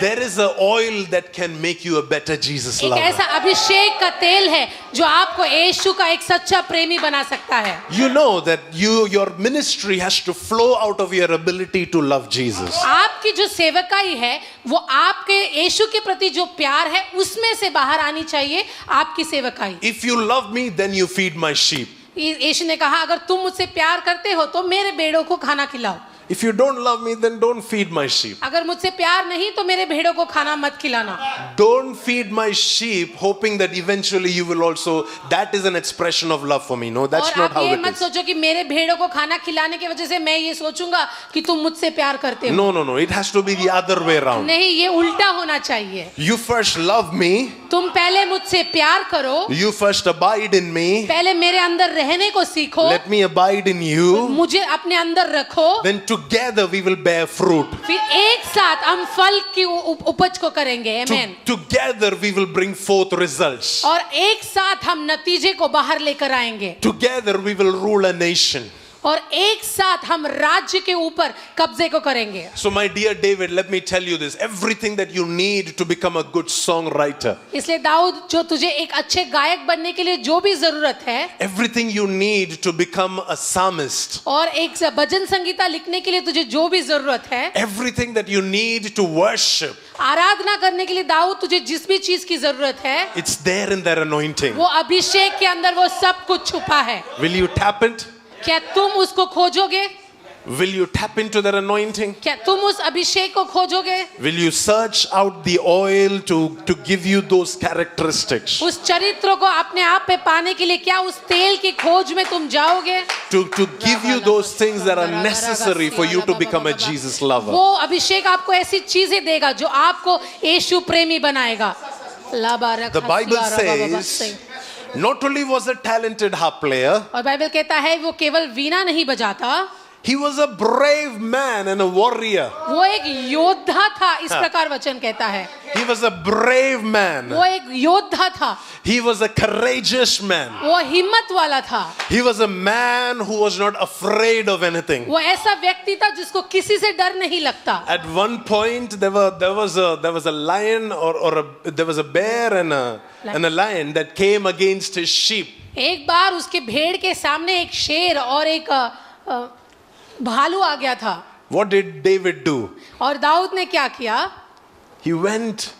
There is an oil that can make you a better Jesus एक lover. ऐसा अभिषेक का तेल है जो आपको यीशु का एक सच्चा प्रेमी बना सकता है। You know that your ministry has to flow out of your ability to love Jesus. आपकी जो सेवकाई है वो आपके यीशु के प्रति जो प्यार है उसमें से बाहर आनी चाहिए आपकी सेवकाई। If you love me, then you feed my sheep. यीशु ने कहा अगर तुम मुझसे प्यार करते हो तो मेरे भेड़ों को खाना खिलाओ। If you don't love me, then don't feed my sheep. अगर मुझसे प्यार नहीं तो मेरे भेड़ों को खाना मत खिलाना। Don't feed my sheep hoping that eventually you will also. That is an expression of love for me. No, that's और not आप how ये it मत is. सोचो कि मेरे भेड़ों को खाना खिलाने की वजह से मैं ये सोचूंगा कि तुम मुझसे प्यार करते हो। No. It has to be the other way around. नहीं, ये उल्टा होना चाहिए। You first love me. तुम पहले मुझसे प्यार करो, You first abide in me. पहले मेरे अंदर रहने को सीखो, Let me abide in you. मुझे अपने अंदर रखो, Then together we will bear fruit. फिर एक साथ हम फल की उपज को करेंगे। आमेन। Together we will bring forth results. और एक साथ हम नतीजे को बाहर लेकर आएंगे, Together we will rule a nation. और एक साथ हम राज्य के ऊपर कब्जे को करेंगे। So my dear David, let me tell you this. Everything that you need to become a good songwriter, इसलिए दाऊद जो तुझे एक अच्छे गायक बनने के लिए जो भी जरूरत है, everything you need to become a psalmist, और एक भजन संगीता लिखने के लिए तुझे जो भी जरूरत है, everything that you need to worship, आराधना करने के लिए दाऊद तुझे जिस भी चीज की जरूरत है, it's there in their anointing. वो अभिषेक के अंदर वो सब कुछ छुपा है। Will you tap it? क्या तुम उसको खोजोगे? Will you tap into that anointing? क्या तुम उस अभिषेक को खोजोगे? Will you search out the oil to give you those characteristics? उस चरित्र को अपने आप पे पाने के लिए क्या उस तेल की खोज में तुम जाओगे? To give you those things that are necessary for you to become a Jesus lover. वो अभिषेक आपको ऐसी चीजें देगा जो आपको यीशु प्रेमी बनाएगा। The Bible says, not only was a talented harp player, और बाइबल कहता है वो केवल वीणा नहीं बजाता, he was a brave man and a warrior. वो एक योद्धा था, इस प्रकार वचन कहता है। He was a brave man. वो एक योद्धा था, He was a courageous man. वो हिम्मत वाला था, He was a man who was not afraid of anything. वो ऐसा व्यक्ति था जिसको किसी से डर नहीं लगता। At one point, there was a lion there was a bear and a lion that came against his sheep. एक बार उसके भेड़ के सामने एक शेर और एक भालू आ गया था। What did David do? और दाऊद ने क्या किया? He went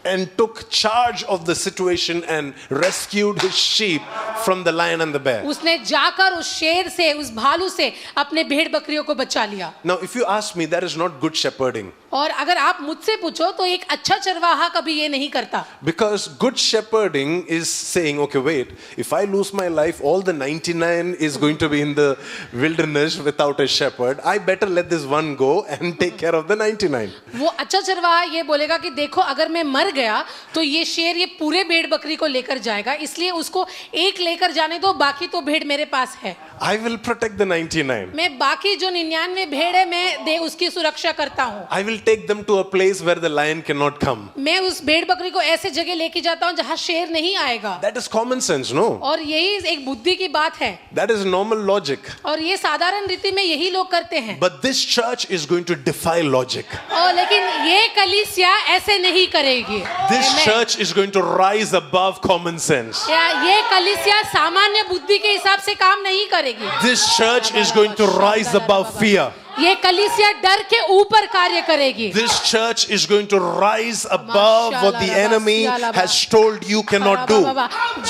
and took charge of the situation and rescued his sheep from the lion and the bear. उसने जाकर उस शेर से, उस भालू से अपने भेड़ बकरियों को बचा लिया। Now, if you ask me, that is not good shepherding. और अगर आप मुझसे पूछो तो एक अच्छा चरवाहा कभी ये नहीं करता, Because good shepherding is saying, okay, wait, if I lose my life, all the 99 is going to be in the wilderness without a shepherd. I better let this one go and take care of the 99. वो अच्छा चरवाहा ये बोलेगा कि देखो अगर मैं मर गया तो ये शेर ये पूरे भेड़ बकरी को लेकर जाएगा, इसलिए उसको एक लेकर जाने दो, बाकी तो भेड़ मेरे पास है। I will protect the 99. मैं बाकी जो 99 भेड़ है मैं दे उसकी सुरक्षा करता हूँ। I will take them to a place where the lion cannot come. मैं उस भेड़ बकरी को ऐसे जगह लेके जाता हूँ जहाँ शेर नहीं आएगा। That is common sense, no? और यही एक बुद्धि की बात है, That is normal logic. और ये साधारण रीति में यही लोग करते हैं। But this church is going to defy logic. और लेकिन ये कलीसिया ऐसे नहीं करेगी। This Amen. church is going to rise above common sense. या ये कलीसिया सामान्य बुद्धि के हिसाब से काम नहीं करेगी। This church is going to rise above fear. ये कलीसिया डर के ऊपर कार्य करेगी। This church is going to rise above what the enemy has told you cannot do.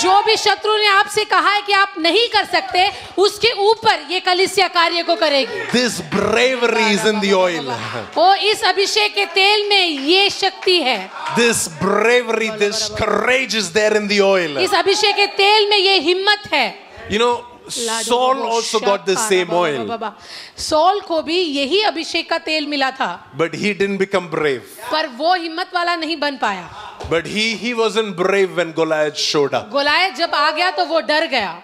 जो भी शत्रु ने आपसे कहा है कि आप नहीं कर सकते, उसके ऊपर ये कलीसिया कार्य को करेगी। This bravery is in the oil. ओ इस अभिषेक के तेल में ये शक्ति है। This bravery, this courage is there in the oil. इस अभिषेक के तेल में ये हिम्मत है। You know, Saul also got the same oil, सॉल को भी यही अभिषेक का तेल मिला था, but he didn't become brave. पर वो हिम्मत वाला नहीं बन पाया। But he wasn't brave when Goliath showed up. Goliath जब आ गया तो वो डर गया,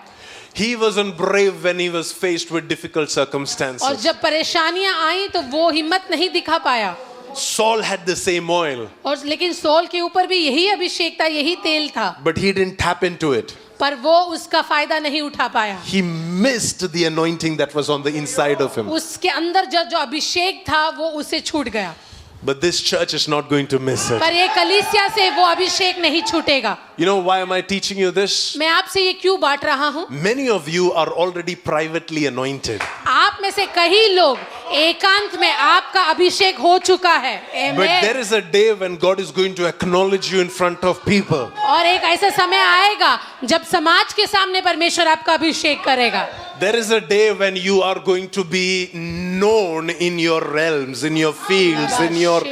He wasn't brave when he was faced with difficult और circumstances. जब परेशानियां आई तो वो हिम्मत नहीं दिखा पाया। Saul had the same oil, और लेकिन सॉल के ऊपर भी यही अभिषेक था, यही तेल था, but he didn't tap into it. पर वो उसका फायदा नहीं उठा पाया। He missed the anointing that was on the inside of him. उसके अंदर जो अभिषेक था वो उसे छूट गया। But this church is not going to miss it. पर ये कलीसिया से वो अभिषेक नहीं छूटेगा। You know why am I teaching you this? मैं आपसे ये क्यों बांट रहा हूँ? Many of you are already privately anointed. आप में से कई लोग एकांत में आपका अभिषेक हो चुका है। But Amen. there is a day when God is going to acknowledge you in front of people. और एक ऐसा समय आएगा जब समाज के सामने परमेश्वर आपका अभिषेक करेगा। There is a day when you are going to be known in your realms, in your fields, in your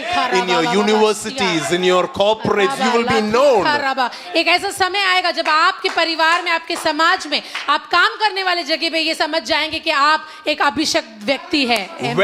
universities, in your corporates. You will be known. एक ऐसा समय आएगा जब आपके परिवार में, आपके समाज में, आप काम करने वाले जगह पे ये समझ जाएंगे कि आप एक अभिषिक्त व्यक्ति है।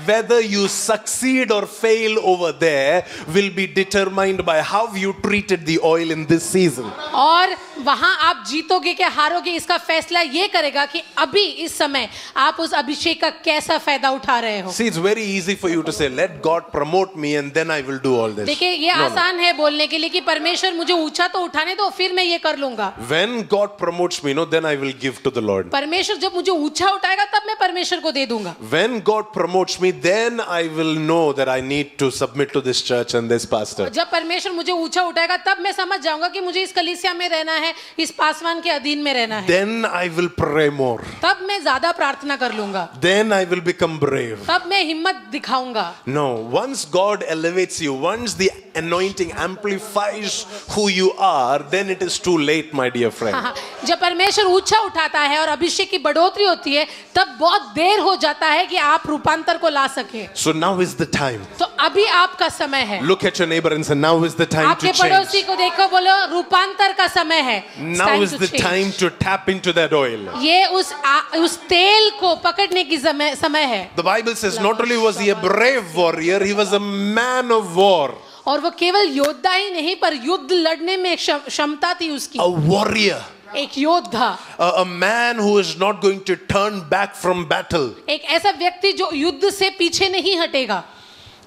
Whether you succeed or fail over there will be determined by how you treated the oil in this season. और वहां आप जीतोगे क्या हारोगे, इसका फैसला ये करेगा कि अभी इस समय आप उस अभिषेक का कैसा फायदा उठा रहे हो। See, it's very easy for you to say, let God promote me and then I will do all this. देखिए ये आसान है बोलने के लिए कि परमेश्वर मुझे ऊंचा तो उठाने दो, फिर मैं ये कर लूंगा। When God promotes me, then I will give to the Lord. परमेश्वर जब मुझे ऊंचा उठाएगा तब मैं परमेश्वर को दे दूंगा। When God promotes me, then I will know that I need to submit to this church and this pastor. जब परमेश्वर मुझे ऊंचा उठाएगा तब मैं समझ जाऊंगा कि मुझे इस कलीसिया में रहना है, इस पासवान के अधीन में रहना है। Then I will pray more. तब मैं ज्यादा प्रार्थना कर लूंगा। Then I will become brave. तब मैं हिम्मत दिखाऊंगा। No, once God elevates you, once the anointing amplifies who you are, then it is too late, my dear friend. हाँ, जब परमेश्वर ऊंचा उठाता है और अभिषेक की बढ़ोतरी होती है तब बहुत देर हो जाता है कि आप रूपांतर को ला सके। So now is the time. तो अभी आपका समय है। Look at your neighbor and say, now is the time आपके to पड़ोसी change. को देखो, बोलो रूपांतर का समय है। It's Now time is to the change. time to tap into that oil. ये उस तेल को पकड़ने की समय है। The Bible says not only was he a brave warrior, he was a man of war. और वो केवल योद्धा ही नहीं पर युद्ध लड़ने में क्षमता थी उसकी। A warrior. एक योद्धा, A man who is not going to turn back from battle. एक ऐसा व्यक्ति जो युद्ध से पीछे नहीं हटेगा।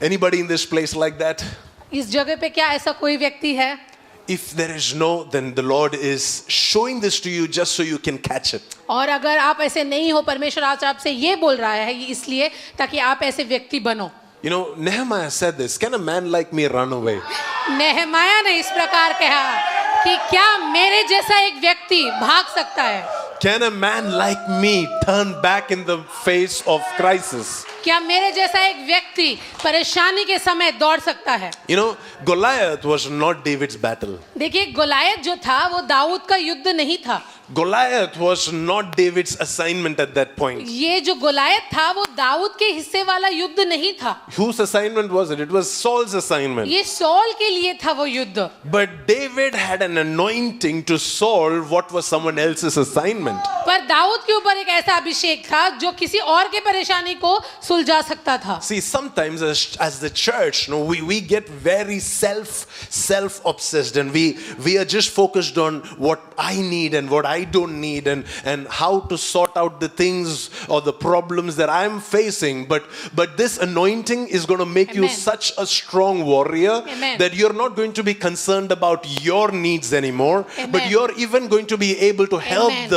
Anybody in this place like that? इस जगह पे क्या ऐसा कोई व्यक्ति है? If there is no, then the Lord is showing this to you just so you can catch it. और अगर आप ऐसे नहीं हो, परमेश्वर आज आपसे ये बोल रहा है इसलिए ताकि आप ऐसे व्यक्ति बनो। You know, Nehemiah said this, can a man like me run away? नेहमाया ने इस प्रकार कहा कि क्या मेरे जैसा एक व्यक्ति भाग सकता है? Can a man like me turn back in the face of crisis? क्या मेरे जैसा एक व्यक्ति परेशानी के समय दौड़ सकता है? You know, Goliath was not David's battle. देखिए गोलायत जो था वो दाऊद का युद्ध नहीं था। Goliath was not David's assignment at that point. ये जो गोलायत था वो दाऊद के हिस्से वाला युद्ध नहीं था, Whose assignment was it? It was Saul's assignment. ये सौल के लिए था वो युद्ध. But David had an anointing to solve what was someone else's assignment. पर दाऊद के ऊपर एक ऐसा अभिषेक था जो किसी और के परेशानी को सुलझा सकता था. See, sometimes as the church, we get very self-obsessed, and we are just focused on what I need and what I don't need, and how to sort out the things or the problems that I'm facing. But this anointing is going to make you Amen. such a strong warrior Amen. that you're not going to be concerned about your needs anymore, Amen. but you're even going to be able to help Amen.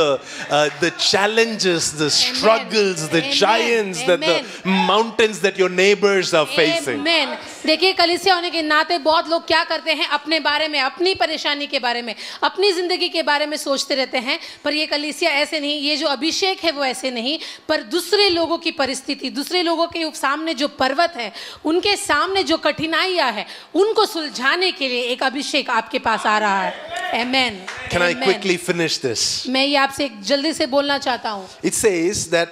the challenges, the struggles, the Amen. giants, that the mountains that your neighbors are facing. Amen. देखिए, कलीसिया होने के नाते बहुत लोग क्या करते हैं, अपने बारे में, अपनी परेशानी के बारे में, अपनी जिंदगी के बारे में सोचते रहते हैं. पर ये कलीसिया ऐसे नहीं, ये जो अभिषेक है वो ऐसे नहीं, पर दूसरे लोगों की परिस्थिति, दूसरे लोगों के सामने जो पर्वत है, उनके सामने जो कठिनाइयां है, उनको सुलझाने के लिए एक अभिषेक आपके पास आ रहा है. Amen. Can I Amen. quickly finish this? मैं ये आपसे एक जल्दी से बोलना चाहता हूँ. It says that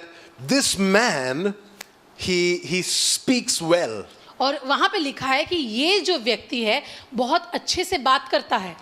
this man, he speaks well. और वहां पे लिखा है कि ये जो व्यक्ति है बहुत अच्छे से बात करता है.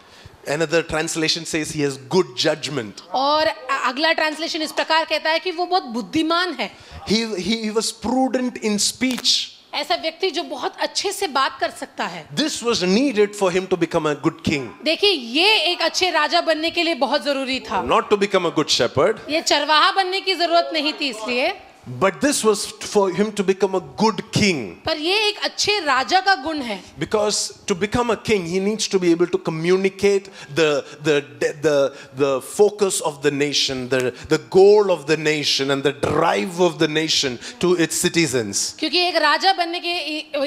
Another translation says he has good judgment. और अगला ट्रांसलेशन इस प्रकार कहता है कि वो बहुत बुद्धिमान है. He was prudent in speech. ऐसा व्यक्ति जो बहुत अच्छे से बात कर सकता है. This was needed for him to become a good king. देखिए, ये एक अच्छे राजा बनने के लिए बहुत जरूरी था. Not to become a good shepherd, ये चरवाहा बनने की जरूरत नहीं थी इसलिए, but this was for him to become a good king. पर ये एक अच्छे राजा का गुण है. Because to become a king, he needs to be able to communicate the focus of the nation, the goal of the nation, and the drive of the nation to its citizens. क्योंकि एक राजा बनने के,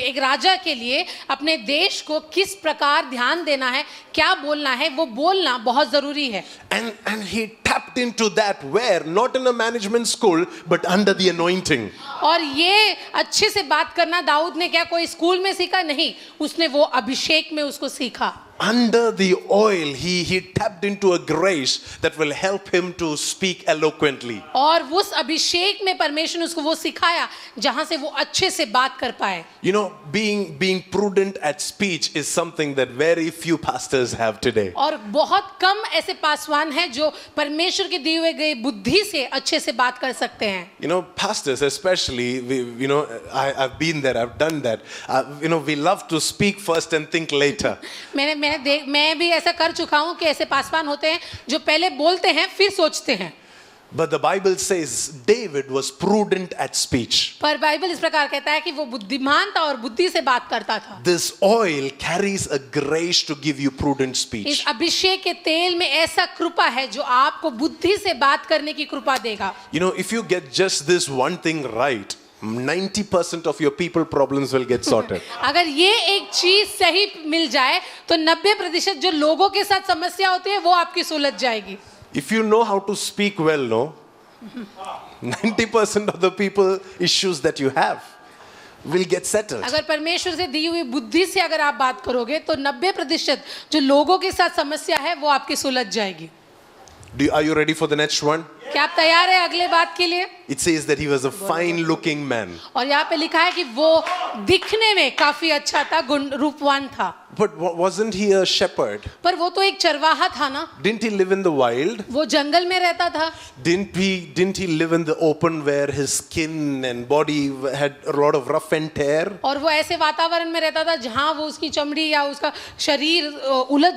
एक राजा के लिए अपने देश को किस प्रकार ध्यान देना है, क्या बोलना है, वो बोलना बहुत जरूरी है. And he tapped into that where? Not in a management school, but under the anointing. और ये अच्छे से बात करना दाऊद ने क्या कोई स्कूल में सीखा? नहीं, उसने वो अभिषेक में उसको सीखा. Under the oil, he tapped into a grace that will help him to speak eloquently. और उस अभिषेक में परमेश्वर ने उसको वो सिखाया जहां से वो अच्छे से बात कर पाए. You know, being prudent at speech is something that very few pastors have today. और बहुत कम ऐसे पासवान हैं जो परमेश्वर के दिए हुए गए बुद्धि से अच्छे से बात कर सकते हैं. You know, pastors especially, I've been there, I've done that. We love to speak first and think later. मैं भी ऐसा कर चुका हूँ कि ऐसे पासवान होते हैं जो पहले बोलते हैं फिर सोचते हैं. But the Bible says David was prudent at speech. पर बाइबल इस प्रकार कहता है कि वो बुद्धिमान था और बुद्धि से बात करता था. This oil carries a grace to give you prudent speech. इस अभिषेक के तेल में ऐसा कृपा है जो आपको बुद्धि से बात करने की कृपा देगा. You know, if you get just this one thing right, 90% of your people problems will get sorted. अगर ये एक चीज सही मिल जाए तो 90% जो लोगों के साथ समस्या होती है वो आपकी सुलझ जाएगी. If you know how to speak well, 90% of the people issues that you have will get settled. अगर परमेश्वर से दी हुई बुद्धि से अगर आप बात करोगे तो 90% जो लोगों के साथ समस्या है वो आपकी सुलझ जाएगी. Are you ready for the next one? क्या आप तैयार हैं अगले बात के लिए? It says that he was a fine looking man. और यहाँ पे लिखा है कि वो दिखने में काफी अच्छा था, रूपवान था. But wasn't he a shepherd? पर वो तो एक चरवाहा था ना. Didn't he live in the wild? वो जंगल में रहता था. Didn't he live in the open where his skin and body had a lot of rough and tear? और वो ऐसे वातावरण में रहता था जहाँ वो उसकी चमड़ी या उसका शरीर उलझ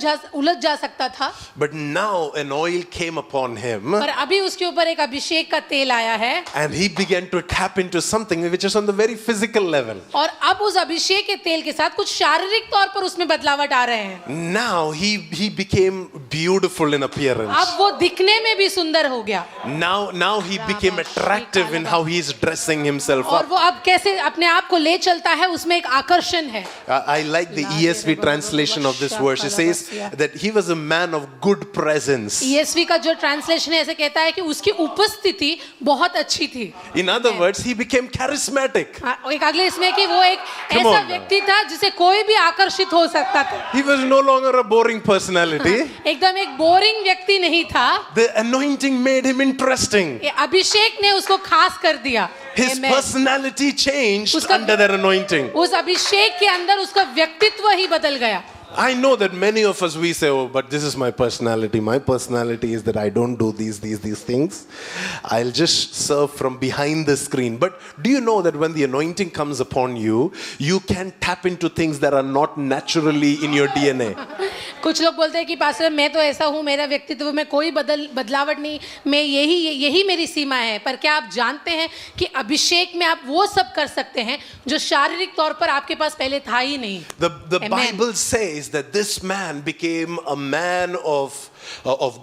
जा सकता था. But now an oil came upon him. पर अभी उसके ऊपर एक अभिषेक का तेल आया है. And he began to tap into something which is on the very physical level. और अब उस अभिषेक के तेल के साथ कुछ शारीरिक तौर पर उसमें बदलावट आ रहे हैं. Now he became beautiful in appearance. अब वो दिखने में भी सुंदर हो गया. Now he became attractive in how he is dressing himself और up. वो अब कैसे अपने आप को ले चलता है उसमें एक आकर्षण है. I like the ESV translation of this verse. It says that he was a man of good presence. ESV का जो ट्रांसलेशन है ऐसे कहता है कि उसकी उपस्थिति बहुत अच्छी थी. In other words, he became charismatic. एक अगले इसमें कि वो एक Come ऐसा on, व्यक्ति था जिसे कोई भी आकर्षित हो सकता था. He was no longer a boring personality. एक एकदम एक बोरिंग व्यक्ति नहीं था. The anointing made him interesting. ये अभिषेक ने उसको खास कर दिया. His Amen. personality changed उसका- under that anointing. उस अभिषेक के अंदर उसका व्यक्तित्व ही बदल गया. I know that many of us, we say, oh, but this is my personality. My personality is that I don't do these things. I'll just serve from behind the screen. But do you know that when the anointing comes upon you, you can tap into things that are not naturally in your DNA? कुछ लोग बोलते हैं कि pastor मैं तो ऐसा हूँ, मेरा व्यक्तित्व में कोई बदलावट नहीं, मैं यही मेरी सीमा है. पर क्या आप जानते हैं कि अभिषेक में आप वो सब कर सकते हैं जो शारीरिक तौर पर आपके पास पहले था ही नहीं. The Amen. Bible says that this man became a man of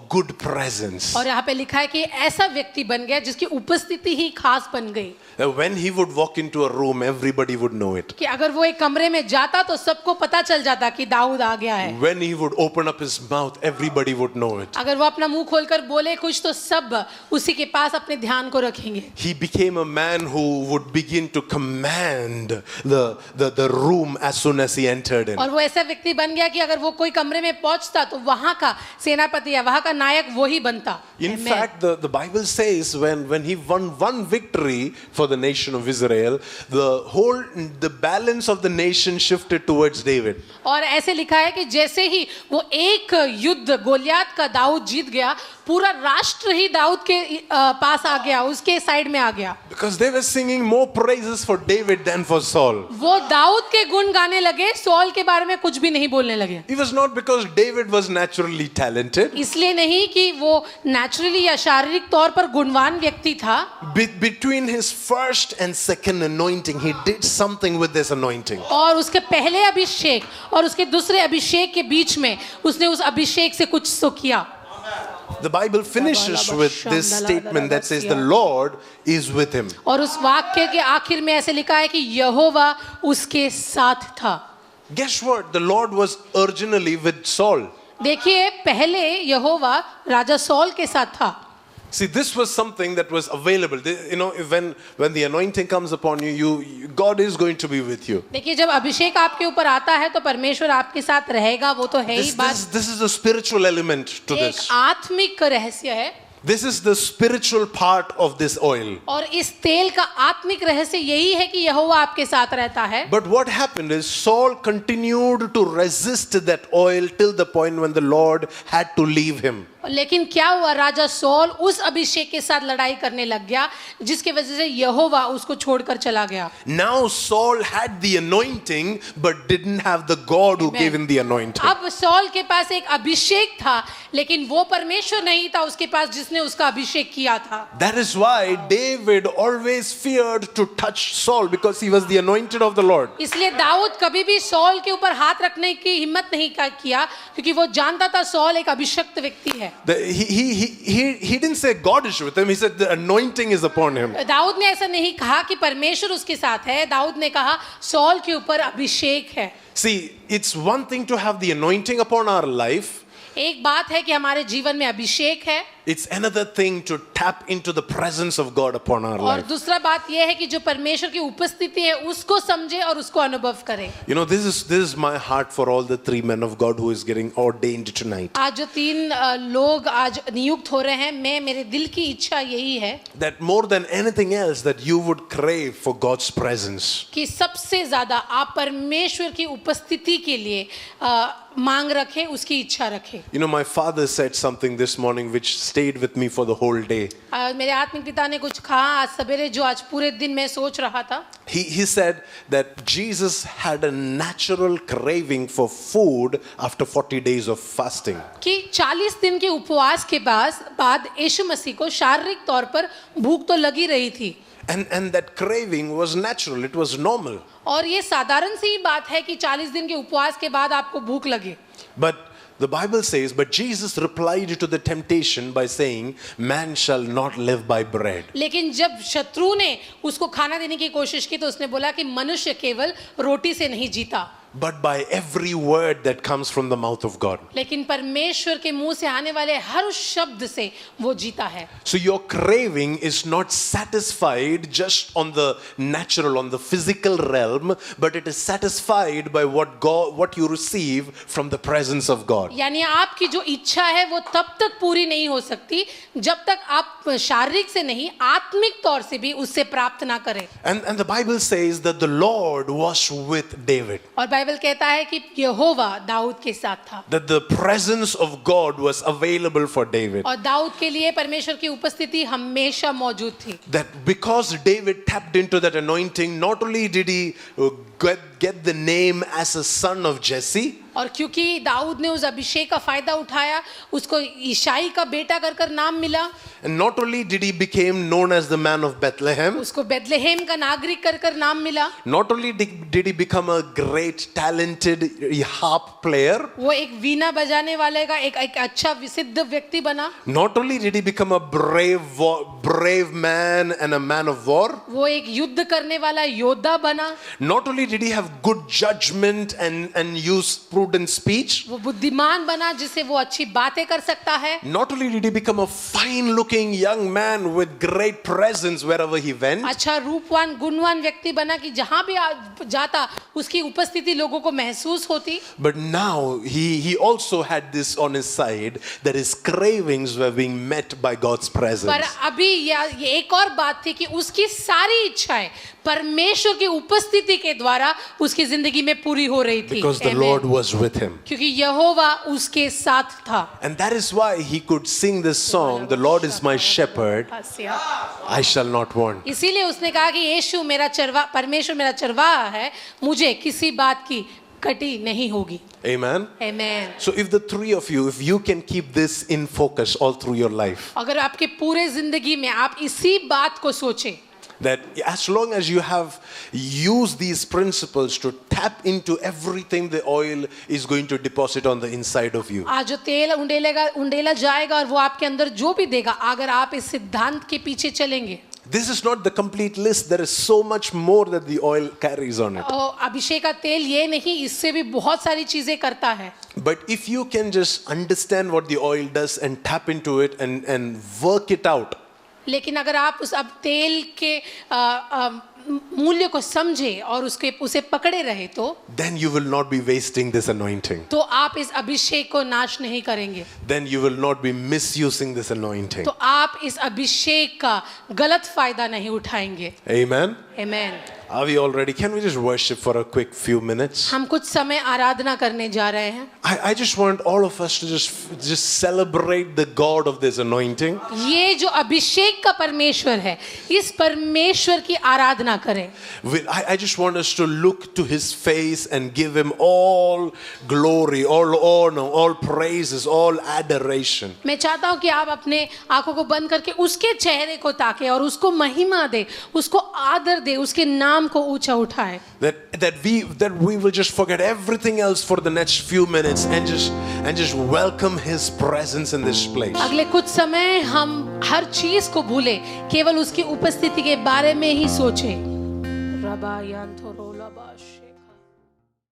good presence. और यहाँ पे लिखा है कि ऐसा व्यक्ति बन गया जिसकी उपस्थिति ही खास बन गई. When he would walk into a room, everybody would know it. कि अगर वो एक कमरे में जाता तो सबको पता चल जाता कि दाऊद आ गया है. When he would open up his mouth, everybody would know it. अगर वो अपना मुंह खोलकर बोले कुछ तो सब उसी के पास अपने ध्यान को रखेंगे. He became a man who would begin to command the room as soon as he entered in. और वो ऐसा व्यक्ति बन गया कि अगर वो कोई कमरे में पहुंचता तो वहां का सेनापति या वहां का नायक वो ही बनता. In Amen. fact, the Bible says when he won one victory for the nation of Israel, the balance of the nation shifted towards David. और ऐसे लिखा है कि जैसे ही वो एक युद्ध गोलियात का दाऊद जीत गया, पूरा राष्ट्र ही दाऊद के पास आ गया, उसके साइड में आ गया. Because they were singing more praises for David than for Saul. वो दाऊद के गुण गाने लगे, सॉल के बारे में कुछ भी नहीं बोलने लगे. It was not because David was naturally talented. इसलिए नहीं कि वो नेचुरली या शारीरिक तौर पर गुणवान व्यक्ति था. Between his first and second anointing, he did something with this anointing. और उसके पहले अभिषेक और उसके दूसरे अभिषेक के बीच में उसने उस अभिषेक से कुछ तो किया. The Bible finishes with this statement that says the Lord is with him. और उस वाक्य के आखिर में ऐसे लिखा है कि यहोवा उसके साथ था. Guess what? The Lord was originally with Saul. देखिए पहले यहोवा राजा सॉल के साथ था. See, this was something that was available. You know, when the anointing comes upon you, God is going to be with you. देखिए जब अभिषेक आपके ऊपर आता है तो परमेश्वर आपके साथ रहेगा, वो तो है ही बात. This is a spiritual element to एक this. आत्मिक रहस्य है. This is the spiritual part of this oil. और इस तेल का आत्मिक रहस्य यही है कि यहोवा आपके साथ रहता है. But what happened is Saul continued to resist that oil till the point when the Lord had to leave him. लेकिन क्या हुआ, राजा सॉल उस अभिषेक के साथ लड़ाई करने लग गया जिसके वजह से यहोवा उसको छोड़कर चला गया. Now Saul had the anointing but didn't have the God who gave him the anointing. अब सॉल के पास एक अभिषेक था लेकिन वो परमेश्वर नहीं था उसके पास जिसने उसका अभिषेक किया था. That is why David always feared to touch Saul because he was the anointed of the Lord. इसलिए दाऊद कभी भी सॉल के ऊपर हाथ रखने की हिम्मत नहीं किया क्योंकि वो जानता था सॉल एक अभिषिक्त व्यक्ति है. He didn't say God is with him. He said the anointing is upon him. Dawood ने ऐसा नहीं कहा कि परमेश्वर उसके साथ है. दाऊद ने कहा सॉल के ऊपर अभिषेक है. See, it's one thing to have the anointing upon our life. एक बात है कि हमारे जीवन में अभिषेक है. It's another thing to tap into the presence of God upon our और life. दूसरा बात यह है कि जो परमेश्वर की उपस्थिति है उसको समझे और उसको अनुभव करे. You know, this is my heart for all the three men of God who is getting ordained tonight. आज जो 3 लोग आज नियुक्त हो रहे हैं, मेरे दिल की इच्छा यही है That more than anything else, that you would crave for God's presence. कि सबसे ज्यादा आप परमेश्वर की उपस्थिति के लिए मांग रखें, उसकी इच्छा रखें. You know, my father said something this morning which stayed with me for the whole day. मेरे आत्मिक पिता ने कुछ कहा आज सवेरे जो आज पूरे दिन मैं सोच रहा था. He said that Jesus had a natural craving for food after 40 days of fasting. कि 40 दिन के उपवास के बाद यीशु मसीह को शारीरिक तौर पर भूख तो लगी रही थी. And that craving was natural, it was normal. और ये साधारण सी बात है कि 40 दिन के उपवास के बाद आपको भूख लगे. But the Bible says, but Jesus replied to the temptation by saying, man shall not live by bread. लेकिन जब शत्रु ने उसको खाना देने की कोशिश की तो उसने बोला कि मनुष्य केवल रोटी से नहीं जीता. but by every word that comes from the mouth of God. लेकिन परमेश्वर के मुंह से आने वाले हर शब्द से वो जीता है. So your craving is not satisfied just on the natural, on the physical realm, but it is satisfied by what you receive from the presence of God. यानी आपकी जो इच्छा है वो तब तक पूरी नहीं हो सकती जब तक आप शारीरिक से नहीं आत्मिक तौर से भी उससे प्राप्त ना करें. And the Bible says that the Lord was with David. और बाइबल कहता है कि यहोवा दाऊद के साथ था. That the presence of God was available for David. और दाऊद के लिए परमेश्वर की उपस्थिति हमेशा मौजूद थी. That because David tapped into that anointing, not only did he get the name as a son of Jesse, और क्योंकि दाऊद ने उस अभिषेक का फायदा उठाया उसको ईशाई का बेटा कर नाम मिला. and not only did he became known as the man of Bethlehem, उसको बेथलेहेम का नागरिक कर नाम मिला. not only did he become a great talented harp player, वो एक वीणा बजाने वाले का एक अच्छा विसिद्ध व्यक्ति बना. not only did he become a brave man and a man of war, वो एक युद्ध करने वाला योद्धा बना. not only did he have good judgment and use prudent speech, वो बुद्धिमान बना जिससे वो अच्छी बातें कर सकता है. not only did he become a fine looking young man with great presence wherever he went, अच्छा रूपवान गुणवान व्यक्ति बना कि जहां भी जाता उसकी उपस्थिति लोगों को महसूस होती. but now he also had this on his side, that his cravings were being met by God's presence. पर अभी ये एक और बात थी कि उसकी सारी इच्छाएं परमेश्वर की उपस्थिति के द्वारा उसकी जिंदगी में पूरी हो रही थी. Because the Amen. Lord was with him. क्योंकि यहोवा उसके साथ था. And that is why he could sing this song, the Lord is my shepherd, I shall not want. इसीलिए उसने कहा कि यीशु मेरा परमेश्वर मेरा चरवाहा है, मुझे किसी बात की कटी नहीं होगी. Amen. Amen. So if the three of you, if you can keep this in focus all through your life, अगर आपके पूरे जिंदगी में आप इसी बात को सोचें that as long as you have used these principles to tap into everything the oil is going to deposit on the inside of you, आज जो तेल उंडेला जाएगा और वो आपके अंदर जो भी देगा, अगर आप इस सिद्धांत के पीछे चलेंगे. this is not the complete list. There is so much more that the oil carries on it. और अभिषेक का तेल ये नहीं, इससे भी बहुत सारी चीजें करता है. But if you can just understand what the oil does and tap into it and work it out, लेकिन अगर आप उस अब तेल के मूल्य को समझे और उसे पकड़े रहे तो then you will not be wasting this anointing. तो आप इस अभिषेक को नाश नहीं करेंगे. Then you will not be misusing this anointing. तो आप इस अभिषेक का गलत फायदा नहीं उठाएंगे. Amen. Amen. Are we all ready? Can we just worship for a quick few minutes? हम कुछ समय आराधना करने जा रहे हैं. I just want all of us to just celebrate the God of this anointing. ये जो अभिषेक का परमेश्वर है, इस परमेश्वर की आराधना करें. I just want us to look to his face and give him all glory, all honor, all praises, all adoration. मैं चाहता हूँ कि आप अपने आंखों को बंद करके उसके चेहरे को ताके और उसको महिमा दे, उसको आदर दे, उसके नाम को ऊंचा उठाए. That we will just forget everything else for the next few minutes and just welcome his presence in this place. अगले कुछ समय हम हर चीज को भूले, केवल उसकी उपस्थिति के बारे में ही सोचें.